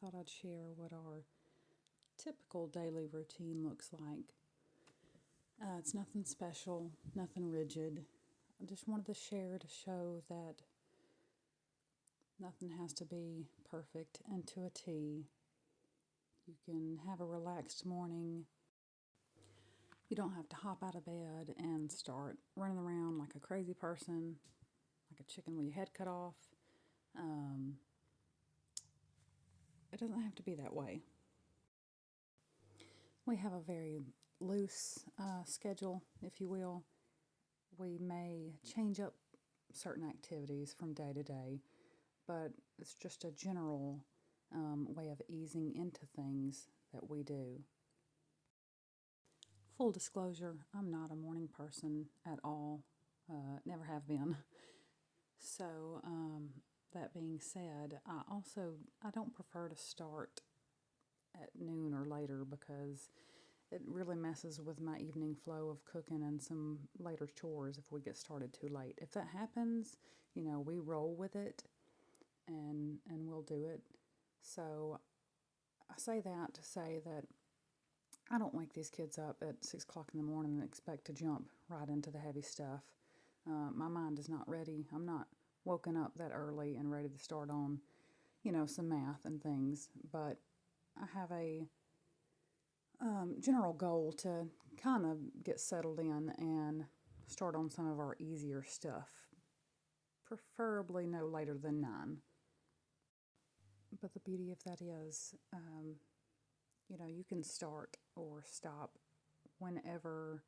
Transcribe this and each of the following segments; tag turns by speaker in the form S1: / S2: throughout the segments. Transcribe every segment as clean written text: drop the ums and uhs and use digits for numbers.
S1: thought I'd share what our typical daily routine looks like. It's nothing special, nothing rigid. I just wanted to share to show that nothing has to be perfect and to a T. You can have a relaxed morning. You don't have to hop out of bed and start running around like a crazy person, like a chicken with your head cut off. It doesn't have to be that way. We have a very loose schedule, if you will. We may change up certain activities from day to day, but it's just a general way of easing into things that we do. Full disclosure, I'm not a morning person at all, never have been. So, that being said, I don't prefer to start at noon or later because it really messes with my evening flow of cooking and some later chores if we get started too late. If that happens, we roll with it and we'll do it. So I say that to say that I don't wake these kids up at 6 o'clock in the morning and expect to jump right into the heavy stuff. My mind is not ready. I'm not woken up that early and ready to start on, some math and things. But I have a general goal to kind of get settled in and start on some of our easier stuff, preferably no later than 9. But the beauty of that is, you can start or stop whenever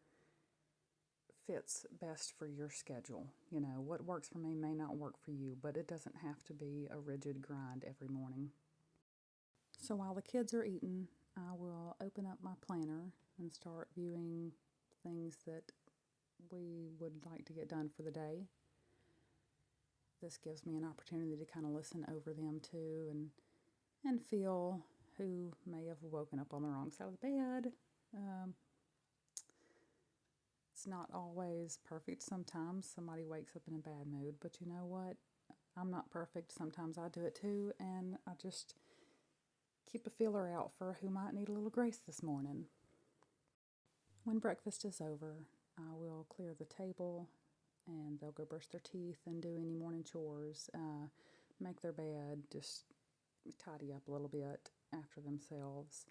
S1: fits best for your schedule. What works for me may not work for you, but it doesn't have to be a rigid grind every morning. So while the kids are eating, I will open up my planner and start viewing things that we would like to get done for the day. This gives me an opportunity to kind of listen over them too and feel who may have woken up on the wrong side of the bed. It's not always perfect. Sometimes somebody wakes up in a bad mood, but you know what? I'm not perfect. Sometimes I do it too, and I just keep a feeler out for who might need a little grace this morning. When breakfast is over, I will clear the table and they'll go brush their teeth and do any morning chores, make their bed, just tidy up a little bit after themselves.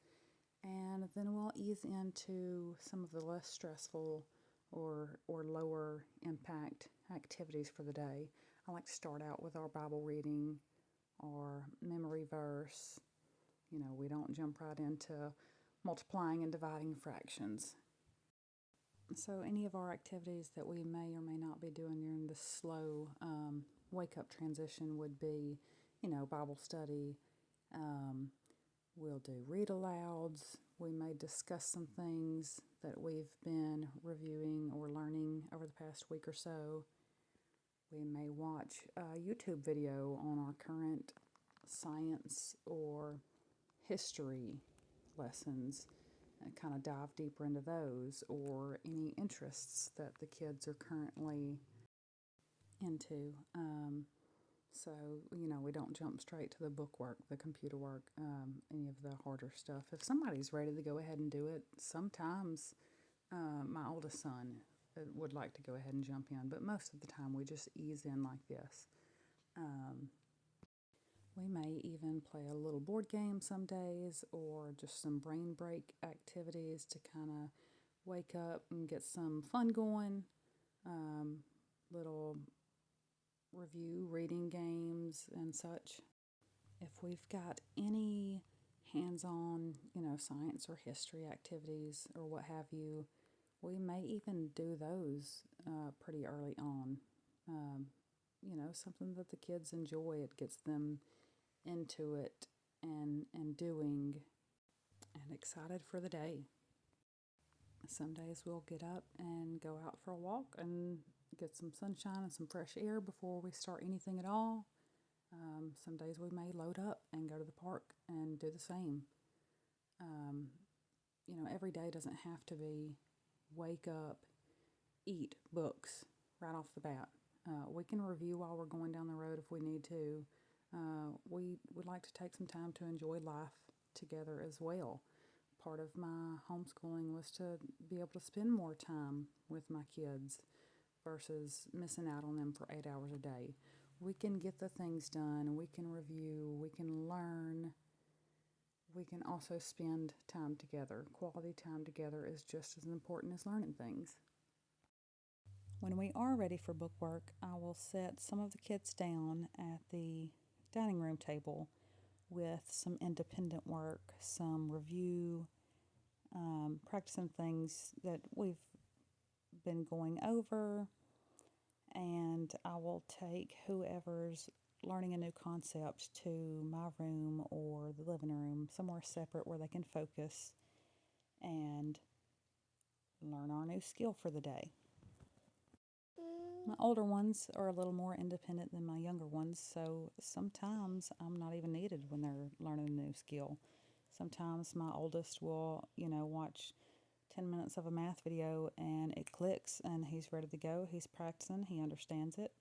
S1: And then we'll ease into some of the less stressful or lower impact activities for the day. I like to start out with our Bible reading or memory verse. We don't jump right into multiplying and dividing fractions. So any of our activities that we may or may not be doing during this slow wake-up transition would be, Bible study. We'll do read-alouds. We may discuss some things that we've been reviewing or learning over the past week or so. We may watch a YouTube video on our current science or history lessons and kind of dive deeper into those, or any interests that the kids are currently into. So, we don't jump straight to the book work, the computer work, any of the harder stuff. If somebody's ready to go ahead and do it, sometimes my oldest son would like to go ahead and jump in, but most of the time we just ease in like this. We may even play a little board game some days, or just some brain break activities to kind of wake up and get some fun going. Little review reading games and such. If we've got any hands-on, science or history activities or what have you, we may even do those pretty early on. Something that the kids enjoy. It gets them into it and doing and excited for the day. Some days we'll get up and go out for a walk and get some sunshine and some fresh air before we start anything at all. Some days we may load up and go to the park and do the same. Every day doesn't have to be wake up, eat, books right off the bat. We can review while we're going down the road if we need to. We would like to take some time to enjoy life together as well. Part of my homeschooling was to be able to spend more time with my kids versus missing out on them for 8 hours a day. We can get the things done, we can review, we can learn, we can also spend time together. Quality time together is just as important as learning things. When we are ready for book work, I will set some of the kids down at the dining room table with some independent work, some review, practicing things that we've been going over, and I will take whoever's learning a new concept to my room or the living room, somewhere separate where they can focus and learn our new skill for the day. My older ones are a little more independent than my younger ones, so sometimes I'm not even needed when they're learning a new skill. Sometimes my oldest will, watch 10 minutes of a math video and it clicks and he's ready to go. He's practicing, he understands it.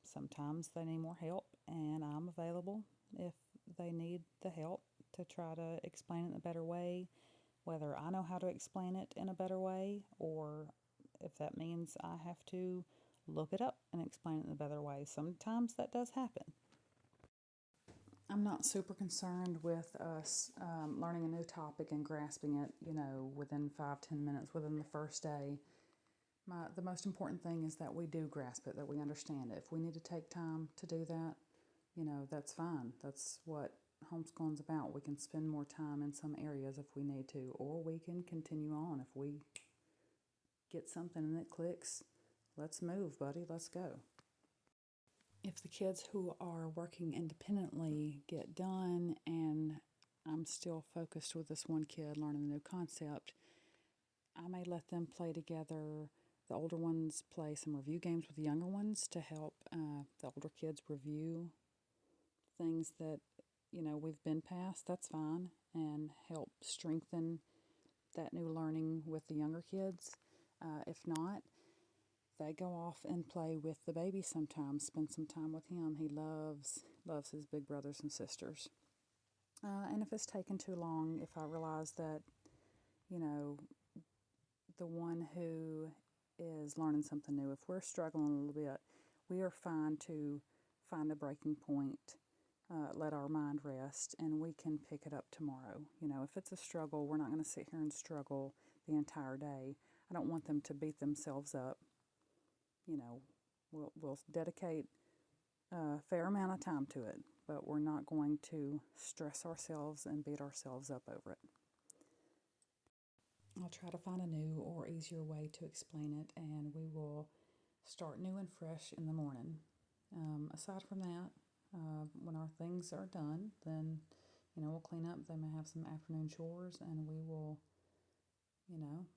S1: Sometimes they need more help and I'm available if they need the help to try to explain it in a better way, whether I know how to explain it in a better way or if that means I have to look it up and explain it in a better way. Sometimes that does happen. I'm not super concerned with us learning a new topic and grasping it, within 5-10 minutes, within the first day. The most important thing is that we do grasp it, that we understand it. If we need to take time to do that, that's fine. That's what homeschooling's about. We can spend more time in some areas if we need to, or we can continue on. If we get something and it clicks, let's move, buddy, let's go. If the kids who are working independently get done and I'm still focused with this one kid learning a new concept, I may let them play together. The older ones play some review games with the younger ones to help the older kids review things that, we've been past. That's fine, and help strengthen that new learning with the younger kids. If not, they go off and play with the baby sometimes, spend some time with him. He loves his big brothers and sisters. And if it's taken too long, if I realize that, the one who is learning something new, if we're struggling a little bit, we are fine to find a breaking point, let our mind rest, and we can pick it up tomorrow. If it's a struggle, we're not going to sit here and struggle the entire day. I don't want them to beat themselves up. We'll dedicate a fair amount of time to it, but we're not going to stress ourselves and beat ourselves up over it. I'll try to find a new or easier way to explain it, and we will start new and fresh in the morning. Aside from that, when our things are done, then, we'll clean up. They may have some afternoon chores, and we will,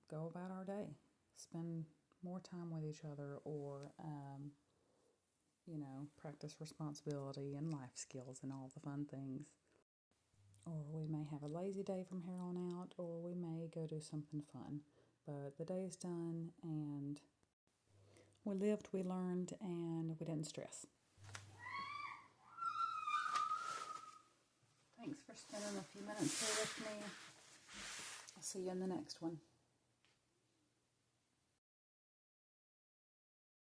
S1: go about our day. Spend more time with each other, or, practice responsibility and life skills and all the fun things. Or we may have a lazy day from here on out, or we may go do something fun. But the day is done, and we lived, we learned, and we didn't stress. Thanks for spending a few minutes here with me. I'll see you in the next one.